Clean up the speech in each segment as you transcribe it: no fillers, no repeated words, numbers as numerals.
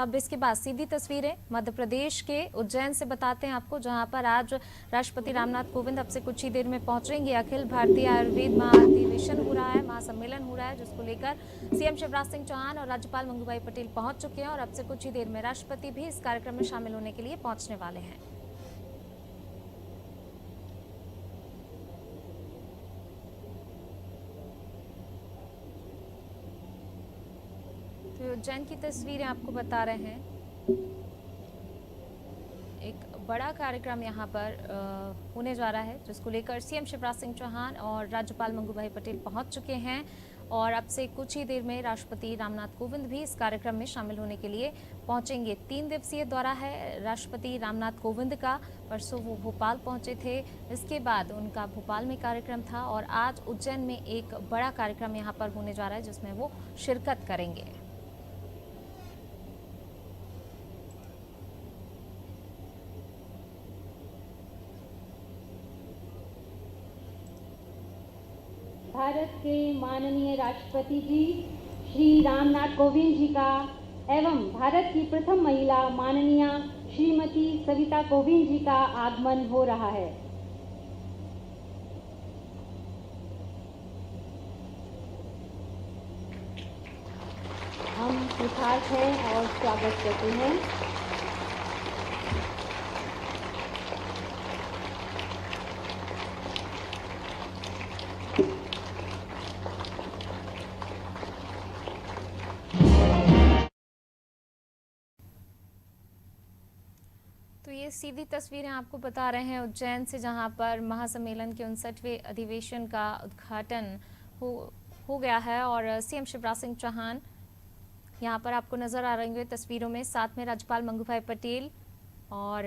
अब इसके बाद सीधी तस्वीरें मध्य प्रदेश के उज्जैन से बताते हैं आपको, जहां पर आज राष्ट्रपति रामनाथ कोविंद अब से कुछ ही देर में पहुंचेंगे। अखिल भारतीय आयुर्वेद महाधिवेशन हो रहा है, महासम्मेलन हो रहा है, जिसको लेकर सीएम शिवराज सिंह चौहान और राज्यपाल मंगूभाई पटेल पहुंच चुके हैं और अब से कुछ ही देर में राष्ट्रपति भी इस कार्यक्रम में शामिल होने के लिए पहुंचने वाले हैं। तो उज्जैन की तस्वीरें आपको बता रहे हैं। एक बड़ा कार्यक्रम यहाँ पर होने जा रहा है, जिसको लेकर सीएम शिवराज सिंह चौहान और राज्यपाल मंगूभाई पटेल पहुंच चुके हैं और अब से कुछ ही देर में राष्ट्रपति रामनाथ कोविंद भी इस कार्यक्रम में शामिल होने के लिए पहुंचेंगे। 3 दिवसीय दौरा है राष्ट्रपति रामनाथ कोविंद का। परसों वो भोपाल पहुंचे थे, इसके बाद उनका भोपाल में कार्यक्रम था और आज उज्जैन में एक बड़ा कार्यक्रम यहाँ पर होने जा रहा है, जिसमें वो शिरकत करेंगे। भारत के माननीय राष्ट्रपति जी श्री रामनाथ कोविंद जी का एवं भारत की प्रथम महिला माननीय श्रीमती सविता कोविंद जी का आगमन हो रहा है। हम कृतार्थ हैं और स्वागत करते हैं। तो ये सीधी तस्वीरें आपको बता रहे हैं उज्जैन से, जहां पर महासम्मेलन के 59वें अधिवेशन का उद्घाटन हो गया है और सीएम शिवराज सिंह चौहान यहां पर आपको नजर आ रहे होंगे तस्वीरों में, साथ में राज्यपाल मंगूभाई पटेल और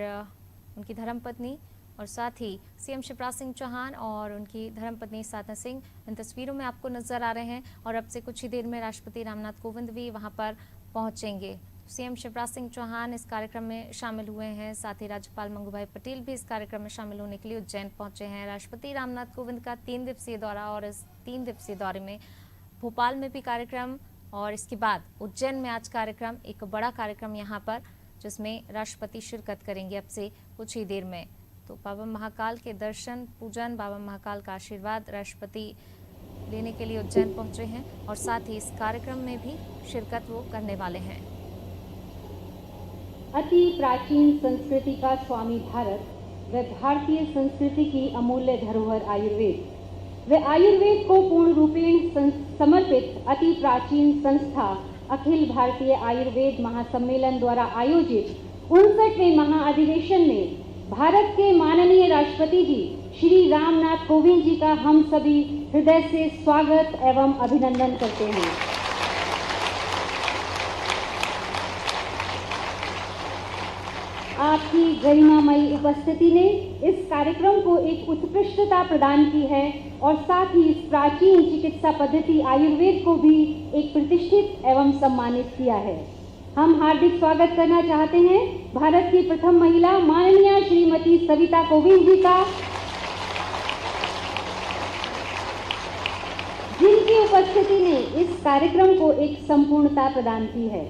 उनकी धर्मपत्नी और साथ ही सीएम शिवराज सिंह चौहान और उनकी धर्मपत्नी साधना सिंह इन तस्वीरों में आपको नजर आ रहे हैं और अब से कुछ ही देर में राष्ट्रपति रामनाथ कोविंद भी वहां पर पहुंचेंगे। सीएम शिवराज सिंह चौहान इस कार्यक्रम में शामिल हुए हैं, साथ ही राज्यपाल मंगूभाई पटेल भी इस कार्यक्रम में शामिल होने के लिए उज्जैन पहुंचे हैं। राष्ट्रपति रामनाथ कोविंद का 3 दिवसीय दौरा और इस 3 दिवसीय दौरे में भोपाल में भी कार्यक्रम और इसके बाद उज्जैन में आज कार्यक्रम, एक बड़ा कार्यक्रम यहाँ पर, जिसमें राष्ट्रपति शिरकत करेंगे अब से कुछ ही देर में। तो बाबा महाकाल के दर्शन पूजन, बाबा महाकाल का आशीर्वाद राष्ट्रपति लेने के लिए उज्जैन पहुंचे हैं और साथ ही इस कार्यक्रम में भी शिरकत वो करने वाले हैं। अति प्राचीन संस्कृति का स्वामी भारत व भारतीय संस्कृति की अमूल्य धरोहर आयुर्वेद व आयुर्वेद को पूर्ण रूपेण समर्पित अति प्राचीन संस्था अखिल भारतीय आयुर्वेद महासम्मेलन द्वारा आयोजित 59वें महाअधिवेशन में भारत के माननीय राष्ट्रपति जी श्री रामनाथ कोविंद जी का हम सभी हृदय से स्वागत एवं अभिनंदन करते हैं। आपकी गरिमामयी उपस्थिति ने इस कार्यक्रम को एक उत्कृष्टता प्रदान की है और साथ ही इस प्राचीन चिकित्सा पद्धति आयुर्वेद को भी एक प्रतिष्ठित एवं सम्मानित किया है। हम हार्दिक स्वागत करना चाहते हैं भारत की प्रथम महिला माननीय श्रीमती सविता कोविंद जी का, जिनकी उपस्थिति ने इस कार्यक्रम को एक संपूर्णता प्रदान की है।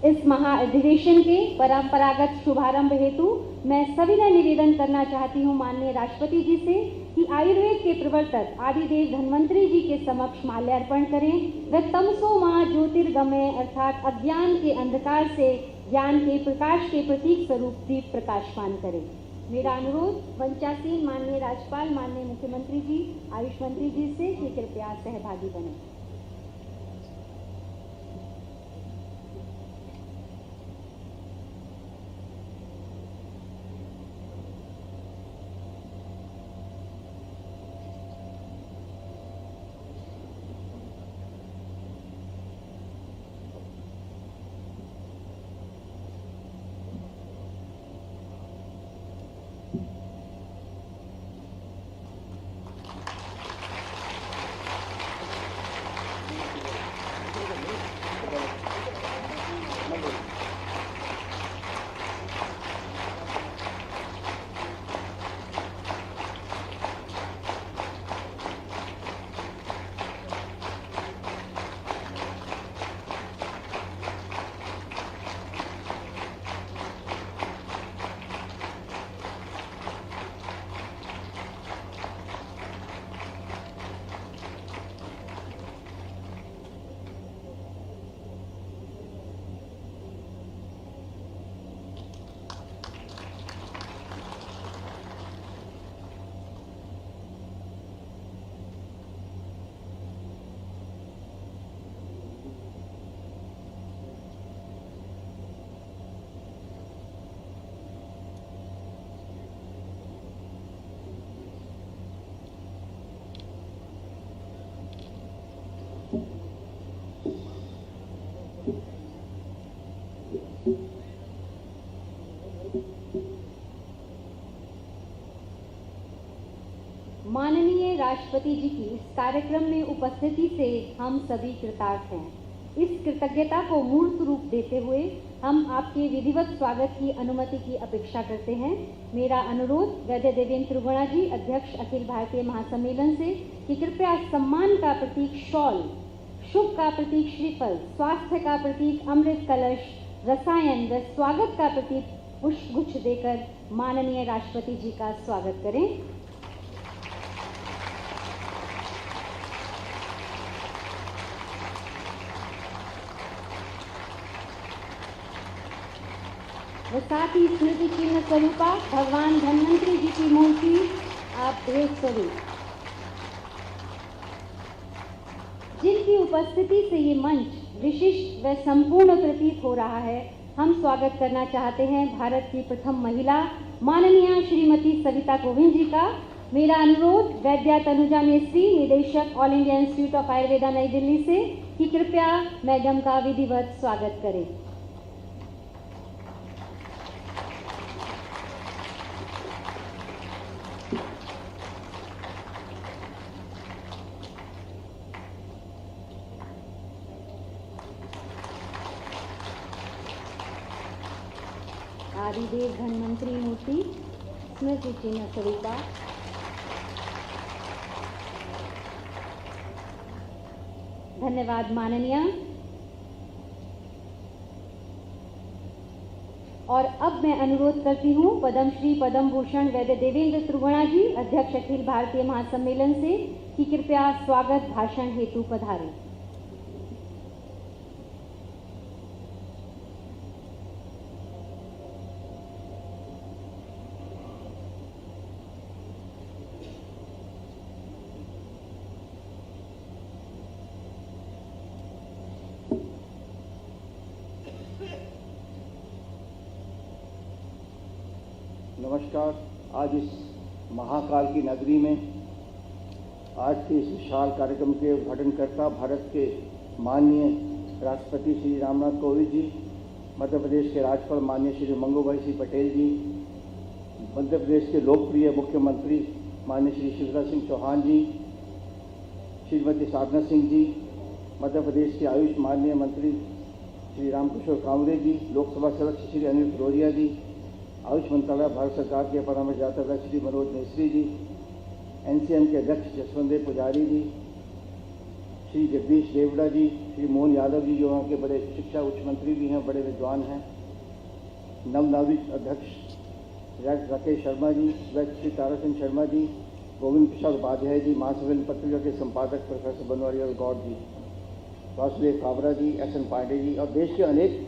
इस महाअधिवेशन के परंपरागत शुभारंभ हेतु मैं सविनय निवेदन करना चाहती हूँ माननीय राष्ट्रपति जी से कि आयुर्वेद के प्रवर्तक आदिदेव धन्वंतरी जी के समक्ष माल्यार्पण करें व तमसो मा ज्योतिर्गमय अर्थात अज्ञान के अंधकार से ज्ञान के प्रकाश के प्रतीक स्वरूप दीप प्रकाशमान करें। मेरा अनुरोध वंचासीन माननीय राज्यपाल, माननीय मुख्यमंत्री जी, आयुष मंत्री जी से कि कृपया सहभागी बने। माननीय राष्ट्रपति जी की इस कार्यक्रम में उपस्थिति से हम सभी कृतार्थ हैं। इस कृतज्ञता को मूर्त रूप देते हुए हम आपके विधिवत स्वागत की अनुमति की अपेक्षा करते हैं। मेरा अनुरोध वैद्य देवेंद्र त्रिगुणा जी, अध्यक्ष अखिल भारतीय महासम्मेलन से, कि कृपया सम्मान का प्रतीक शॉल, शुभ का प्रतीक श्रीफल, स्वास्थ्य का प्रतीक अमृत कलश, रसायन व स्वागत का प्रतीक पुष्पगुच्छ देकर माननीय राष्ट्रपति जी का स्वागत करें। व साथ ही स्मृति चिन्ह स्वरूपा भगवान धन्वंतरी जी की मूर्ति आप भेंट करें, जिनकी उपस्थिति से ये मंच विशिष्ट व संपूर्ण प्रतीत हो रहा है। हम स्वागत करना चाहते हैं भारत की प्रथम महिला माननीय श्रीमती सविता कोविंद जी का। मेरा अनुरोध वैद्या तनुजा मेस्त्री, निदेशक all India institute of Ayurveda नई दिल्ली से, कि कृपया मैडम का विधिवत स्वागत करें। आदिदेव धन्वंतरी मूर्ति, स्मृति चिन्ह स्वरूपा। धन्यवाद माननीय। और अब मैं अनुरोध करती हूँ पद्मश्री पद्म भूषण वैद्य देवेंद्र त्रिगुणा जी, अध्यक्ष अखिल भारतीय महासम्मेलन से, कि कृपया स्वागत भाषण हेतु पधारें। नमस्कार। आज इस महाकाल की नगरी में आज के इस विशाल कार्यक्रम के उद्घाटनकर्ता भारत के माननीय राष्ट्रपति श्री रामनाथ कोविंद जी, मध्य प्रदेश के राज्यपाल माननीय श्री मंगूभाई सिंह पटेल जी, मध्य प्रदेश के लोकप्रिय मुख्यमंत्री माननीय श्री शिवराज सिंह चौहान जी, श्रीमती साधना सिंह जी, मध्य प्रदेश के आयुष माननीय मंत्री श्री रामकिशोर कांवरे जी, लोकसभा सदस्य श्री अनिल फिरोदिया जी, आयुष मंत्रालय भारत सरकार के परामर्शदाता श्री मनोज मिस्त्री जी, एनसीएम के अध्यक्ष जसवंत देव पुजारी जी, श्री जगदीश देवड़ा जी, श्री मोहन यादव जी जो वहाँ के बड़े शिक्षा उच्च मंत्री भी हैं, बड़े विद्वान हैं, नवनिर्वाचित अध्यक्ष राकेश शर्मा जी, श्री ताराचंद शर्मा जी, गोविंद प्रसाद उपाध्याय जी, महासम्मेलन पत्रिका के संपादक प्रोफेसर बनवारीलाल गौड़ जी, वासुदेव काबरा जी, SN पांडे जी, और देश के अनेक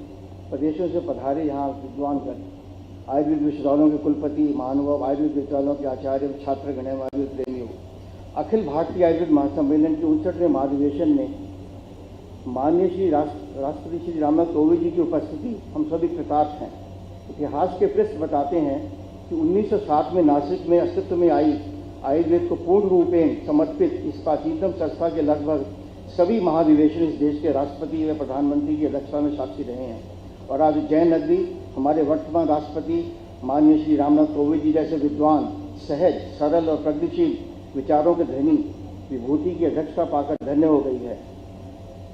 प्रदेशों से पधारे यहाँ विद्वानगण, आयुर्वेद विश्वविद्यालयों के कुलपति, महानुभाव, आयुर्वेद विश्वविद्यालयों के आचार्य, छात्रगण एवं आयुर्वेद प्रेमियों, अखिल भारतीय आयुर्वेद महासम्मेलन के 59वें महाधिवेशन में माननीय श्री राष्ट्रपति श्री रामनाथ कोविंद जी की उपस्थिति हम सभी कृतार्थ हैं। इतिहास के पृष्ठ बताते हैं कि 1907 में नासिक में अस्तित्व में आई आयुर्वेद को पूर्ण रूपेण समर्पित इस प्राचीनतम संस्था के लगभग सभी महाधिवेशन इस देश के राष्ट्रपति व प्रधानमंत्री की अध्यक्षता में साक्षी रहे हैं। और आज जैन नगरी हमारे वर्तमान राष्ट्रपति माननीय श्री रामनाथ कोविंद जी जैसे विद्वान, सहज, सरल और प्रगतिशील विचारों के धनी विभूति की अध्यक्षता पाकर धन्य हो गई है।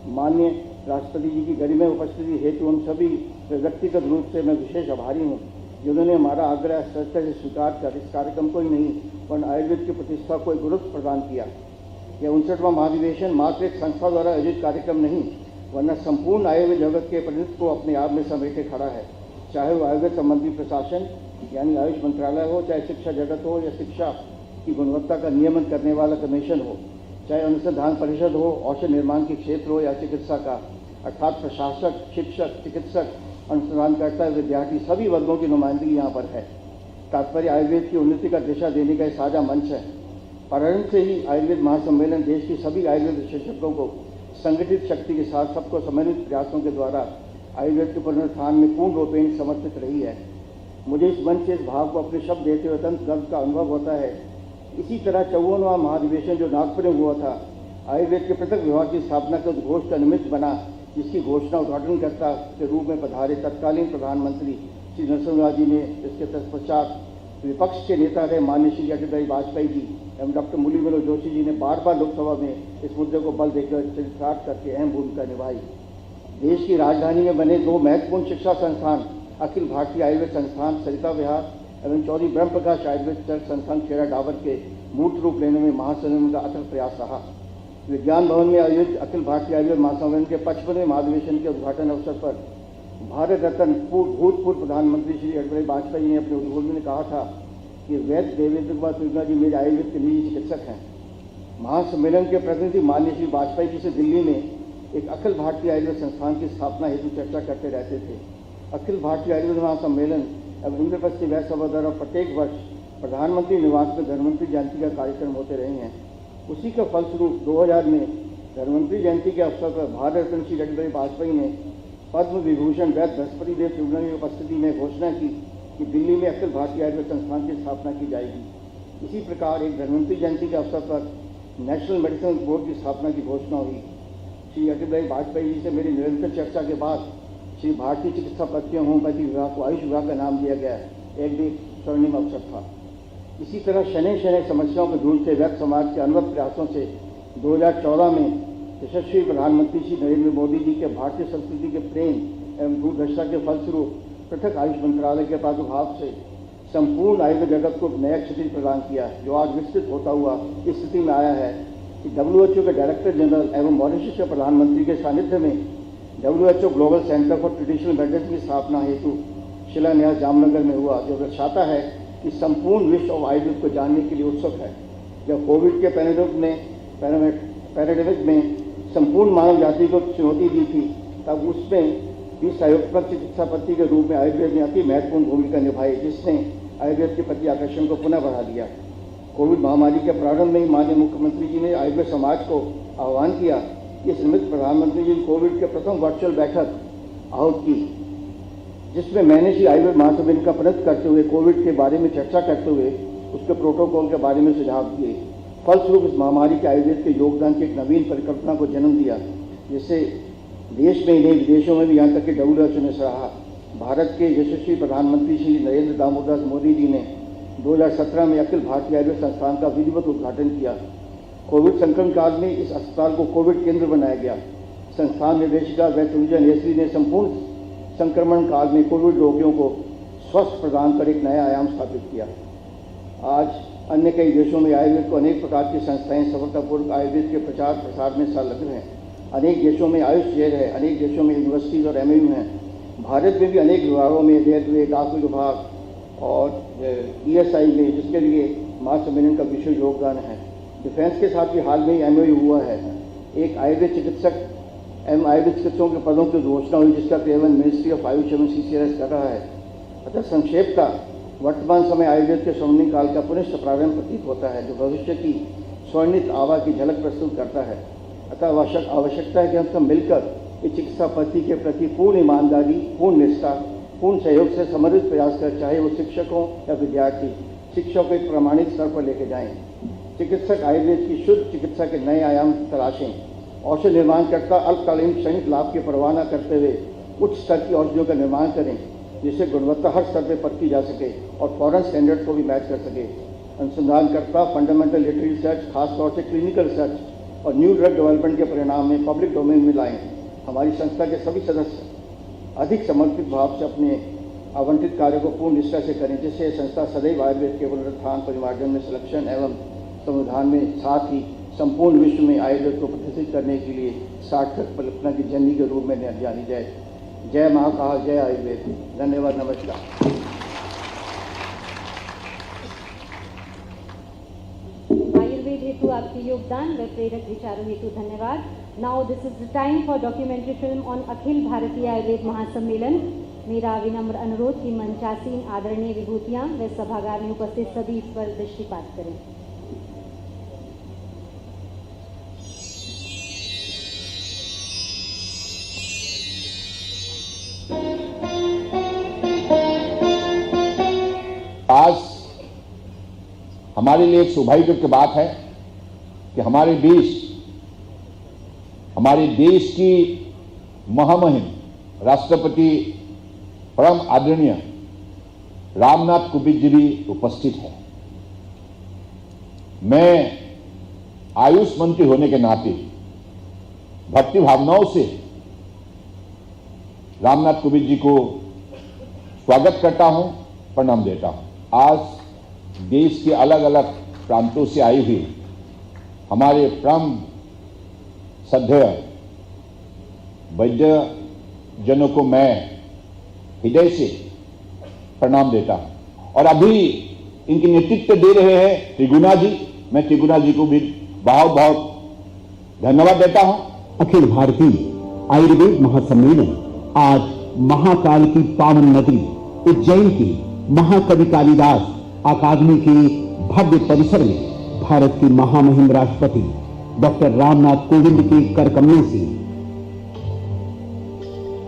माननीय राष्ट्रपति जी की गरिमा उपस्थिति हेतु हम सभी व्यक्तिगत रूप से मैं विशेष आभारी हूँ, जिन्होंने हमारा आग्रह श्रद्धा से स्वीकार कर इस कार्यक्रम को ही नहीं वरन आयुर्वेद की प्रतिष्ठा को एक गुरुत्व प्रदान किया। यह 59वां महाधिवेशन मात्र एक संस्था द्वारा आयोजित कार्यक्रम नहीं वरना संपूर्ण आयुर्वेद जगत के प्रतिनिधित्व को अपने आप में समेटे खड़ा है, चाहे वो आयुर्वेद संबंधी प्रशासन यानी आयुष मंत्रालय हो, चाहे शिक्षा जगत हो या शिक्षा की गुणवत्ता का नियमन करने वाला कमीशन हो, चाहे अनुसंधान परिषद हो, औषध निर्माण के क्षेत्र हो या चिकित्सा का, अर्थात प्रशासक, शिक्षक, चिकित्सक, अनुसंधानकर्ता, विद्यार्थी सभी वर्गों की नुमाइंदगी यहाँ पर है। तात्पर्य आयुर्वेद की उन्नति का दिशा देने का एक साझा मंच है। प्रारंभ से ही आयुर्वेद महासम्मेलन देश की सभी आयुर्वेद विशेषज्ञों को संगठित शक्ति के साथ सबको समन्वित प्रयासों के द्वारा आयुर्वेद के पुनरुत्थान में पूर्ण रूपेण समर्पित रही है। मुझे इस मंच से इस भाव को अपने शब्द देते हुए अत्यंत गर्व का अनुभव होता है। इसी तरह 54वां महाधिवेशन जो नागपुर में हुआ था, आयुर्वेद के पृथक विभाग की स्थापना के उद्घोष का निमित्त बना, जिसकी घोषणा उद्घाटनकर्ता के रूप में पधारे तत्कालीन प्रधानमंत्री श्री नरसिम्हा जी ने। इसके तत्पश्चात विपक्ष के नेता रहे माननीय श्री अटल बिहारी वाजपेयी जी एवं डॉक्टर मुरली मनोहर जोशी जी ने बार बार लोकसभा में इस मुद्दे को बल देकर चरितार्थ करके अहम भूमिका निभाई। देश की राजधानी में बने दो महत्वपूर्ण शिक्षा संस्थान अखिल भारतीय आयुर्वेद संस्थान सरिता विहार एवं चौधरी ब्रह्म प्रकाश आयुर्वेद चर्च संस्थान खेड़ा डाबर के मूर्त रूप लेने में महासम्मेलन का अथक प्रयास रहा। विज्ञान भवन में आयोजित अखिल भारतीय आयुर्वेद महासम्मेलन के 55वें महाधिवेशन के उद्घाटन अवसर पर भारत रत्न भूतपूर्व प्रधानमंत्री श्री अटल बिहारी वाजपेयी ने अपने उद्बोधन में कहा था कि वैद्य देवेंद्र कुमार त्रिवेदी जी मेरे आयुर्वेद के निजी चिकित्सक हैं। महासम्मेलन के प्रतिनिधि माननीय श्री वाजपेयी जी से दिल्ली में एक अखिल भारतीय आयुर्वेद संस्थान की स्थापना हेतु चर्चा करते रहते थे। अखिल भारतीय आयुर्वेद महासम्मेलन एवं इंद्रप्रस्थ वैद्य सभा द्वारा प्रत्येक वर्ष प्रधानमंत्री निवास में धन्वंतरी जयंती का कार्यक्रम होते रहे हैं। उसी का फलस्वरूप 2000 में धन्वंतरी जयंती के अवसर पर भारत रत्न श्री अटल बिहारी वाजपेयी ने पद्म विभूषण वैद्य बृहस्पति देव त्रिवेदी की उपस्थिति में घोषणा की कि दिल्ली में अखिल भारतीय आयुर्वेद संस्थान की स्थापना की जाएगी। इसी प्रकार एक धन्वंतरी जयंती के अवसर पर नेशनल मेडिसिन बोर्ड की स्थापना की घोषणा हुई। श्री अटल बिहारी वाजपेयी जी से मेरी निरंतर चर्चा के बाद श्री भारतीय चिकित्सा पद्धति होम्योपैथी विभाग को आयुष विभाग का नाम दिया गया। एक भी स्वर्णिम अवसर था। इसी तरह शनै शनै समस्याओं को जूझते वैद्य समाज के अनवरत प्रयासों से 2014 में यशस्वी प्रधानमंत्री श्री नरेंद्र मोदी जी के भारतीय संस्कृति के प्रेम एवं दूरदर्शिता के फलस्वरूप पृथक आयुष मंत्रालय के प्रादुर्भाव से संपूर्ण आयुर्वेद जगत को नया क्षति प्रदान किया, जो आज विस्तृत होता हुआ इस स्थिति में आया है कि WHO के डायरेक्टर जनरल एवं मॉरिशस के प्रधानमंत्री के सानिध्य में WHO global centre for traditional medicine की स्थापना हेतु शिलान्यास जामनगर में हुआ, जो दर्शाता है कि संपूर्ण विश्व और आयुर्वेद को जानने के लिए उत्सुक है। जब कोविड के पैराडेमिक में संपूर्ण मानव जाति को चुनौती दी थी, तब उसमें भी सहयोगात्मक चिकित्सा पद्धति के रूप में आयुर्वेद ने अति महत्वपूर्ण भूमिका निभाई, जिसने आयुर्वेद के प्रति आकर्षण को पुनः बढ़ा दिया। कोविड महामारी के प्रारंभ में ही माननीय मुख्यमंत्री जी ने आयुर्वेद समाज को आह्वान किया। इस निमित्त प्रधानमंत्री जी ने कोविड के प्रथम वर्चुअल बैठक आहूत की, जिसमें मैंने श्री आयुर्वेद महासम्मेलन का प्रतिनिधित्व करते हुए कोविड के बारे में चर्चा करते हुए उसके प्रोटोकॉल के बारे में सुझाव दिए। फलस्वरूप इस महामारी के आयुर्वेद के योगदान की एक नवीन परिकल्पना को जन्म दिया, जिससे देश में ही नहीं विदेशों में भी यहाँ तक कि WHO ने सराहा। भारत के यशस्वी प्रधानमंत्री श्री नरेंद्र दामोदर मोदी जी ने 2017 में अखिल भारतीय आयुर्वेद संस्थान का विधिवत उद्घाटन किया। कोविड संक्रमण काल में इस अस्पताल को कोविड केंद्र बनाया गया। संस्थान निर्देशिका वैद्य सुविजा नेसरी ने संपूर्ण संक्रमण काल में कोविड रोगियों को स्वस्थ प्रदान कर एक नया आयाम स्थापित किया। आज अन्य कई देशों में आयुर्वेद को अनेक प्रकार की संस्थाएं सफलतापूर्वक आयुर्वेद के प्रचार प्रसार में संलग्न हैं। अनेक देशों में आयुष जेल है, अनेक देशों में यूनिवर्सिटीज और MAU हैं। भारत में भी अनेक विभागों में रेलवे, डाक विभाग और ESI में, जिसके लिए महासम्मेलन का विशेष योगदान है। डिफेंस के साथ भी हाल में ही MOU हुआ है। एक आयुर्वेद चिकित्सकों के पदों की घोषणा हुई, जिसका क्रियान्वयन मिनिस्ट्री ऑफ आयुष एवं CCRS कर रहा है। अतः संक्षेप का वर्तमान समय आयुर्वेद के स्वर्णिम काल का पुनः प्रारंभ प्रतीत होता है, जो भविष्य की स्वर्णित आभा की झलक प्रस्तुत करता है। अतः आवश्यकता है कि हम सब मिलकर इस चिकित्सा पद्धति के प्रति पूर्ण ईमानदारी, पूर्ण निष्ठा, पूर्ण सहयोग से समर्पित प्रयास कर, चाहे वो शिक्षकों या विद्यार्थी, शिक्षा को एक प्रमाणित स्तर पर लेके जाएं। चिकित्सक आयुर्वेद की शुद्ध चिकित्सा के नए आयाम तलाशें। औषध निर्माणकर्ता अल्पकालीन क्षणिक लाभ की परवाह न करते हुए उच्च स्तर की औषधियों का निर्माण करें, जिससे गुणवत्ता हर स्तर पर परखी जा सके और फॉरेन स्टैंडर्ड को भी मैच कर सके। अनुसंधानकर्ता फंडामेंटल लिटरेरी रिसर्च, खासतौर से क्लिनिकल रिसर्च और न्यू ड्रग डेवलपमेंट के परिणाम में पब्लिक डोमेन में लाएं। हमारी संस्था के सभी सदस्य अधिक समर्पित भाव से अपने आवंटित कार्य को पूर्ण निष्ठा से करें, जिससे संस्था सदैव आयुर्वेद के पुनरुत्थान, परिमार्जन में संरक्षण एवं संविधान में, साथ ही संपूर्ण विश्व में आयुर्वेद को प्रतिष्ठित करने के लिए सार्थक कल्पना की जननी के रूप में जानी जाए। जय महाकाल, जय आयुर्वेद। धन्यवाद, नमस्कार। आयुर्वेद हेतु आपके योगदान व प्रेरक विचारों हेतु धन्यवाद। Now this is the time for documentary film on Akhil Bharatiya Ayurved महासम्मेलन। मेरा विनम्र अनुरोध कि मंचासीन आदरणीय विभूतियां व सभागार में उपस्थित सभी इस पर दृष्टिपात करें। आज हमारे लिए एक सौभाग्य की बात है कि हमारे देश की महामहिम राष्ट्रपति परम आदरणीय रामनाथ कोविंद जी भी उपस्थित है। मैं आयुष मंत्री होने के नाते भक्ति भावनाओं से रामनाथ कोविंद जी को स्वागत करता हूं, प्रणाम देता हूं। आज देश के अलग अलग प्रांतों से आई हुई हमारे परम श्रद्धेय वैद्य जनों को मैं हृदय से प्रणाम देता हूं। और अभी इनके नेतृत्व दे रहे हैं त्रिगुणा जी, मैं त्रिगुणा जी को भी बहुत बहुत धन्यवाद देता हूं। अखिल भारतीय आयुर्वेद महासम्मेलन आज महाकाल की पावन नगरी उज्जैन के महाकवि कालिदास अकादमी के भव्य परिसर में भारत के महामहिम राष्ट्रपति डॉक्टर रामनाथ कोविंद के कर कमलों से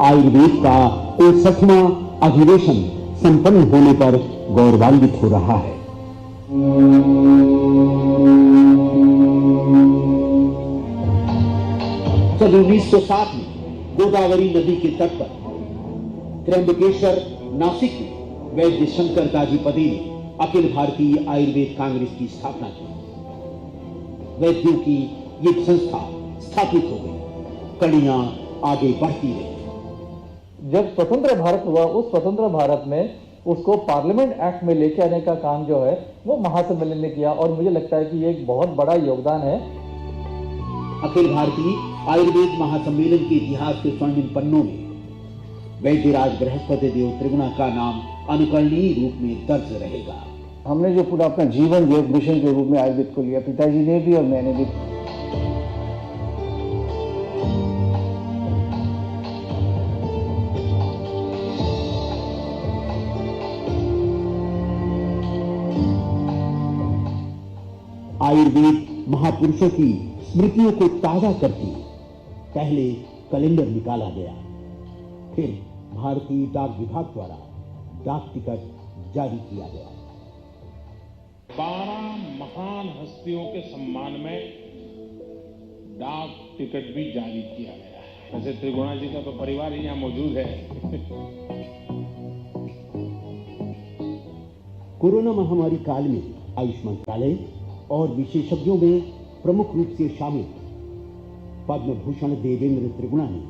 आयुर्वेद का 61वां अधिवेशन संपन्न होने पर गौरवान्वित हो रहा है। सन 1907 में गोदावरी नदी के तट पर त्र्यंबकेश्वर नासिक में वैद्य शंकर दाजी पदे ने अखिल भारतीय आयुर्वेद कांग्रेस की स्थापना की। वैद्यों की ये संस्था स्थापित हो गई, कड़ियां आगे बढ़ती रही। जब स्वतंत्र भारत हुआ, उस स्वतंत्र भारत में उसको पार्लियामेंट एक्ट में लेके आने का काम जो है वो महासम्मेलन ने किया, और मुझे लगता है कि ये एक बहुत बड़ा योगदान है। अखिल भारतीय आयुर्वेद महासम्मेलन के इतिहास के स्वर्णिम पन्नों में वैद्यराज बृहस्पति देव त्रिगुणा का नाम अनुकरणीय रूप में दर्ज रहेगा। हमने जो पूरा अपना जीवन योग मिशन के रूप में आयुर्वेद को लिया, पिताजी ने भी और मैंने भी। आयुर्वेद महापुरुषों की स्मृतियों को ताजा करती पहले कैलेंडर निकाला गया, फिर भारतीय डाक विभाग द्वारा डाक टिकट जारी किया गया। 12 महान हस्तियों के सम्मान में डाक टिकट भी जारी किया गया है। वैसे त्रिगुणा जी का तो परिवार ही यहाँ मौजूद है। कोरोना महामारी काल में आयुष मंत्रालय और विशेषज्ञों में प्रमुख रूप से शामिल पद्म भूषण देवेंद्र त्रिगुणा ने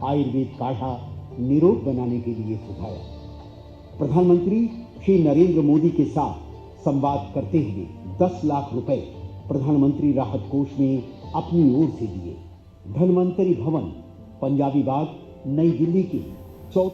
आयुर्वेद काढ़ा निरोग बनाने के लिए सुझाया। प्रधानमंत्री श्री नरेंद्र मोदी के साथ संवाद करते हुए 10 लाख रुपए प्रधानमंत्री राहत कोष में अपनी ओर से दिए। धन्वंतरी भवन, पंजाबी बाग, नई दिल्ली के 4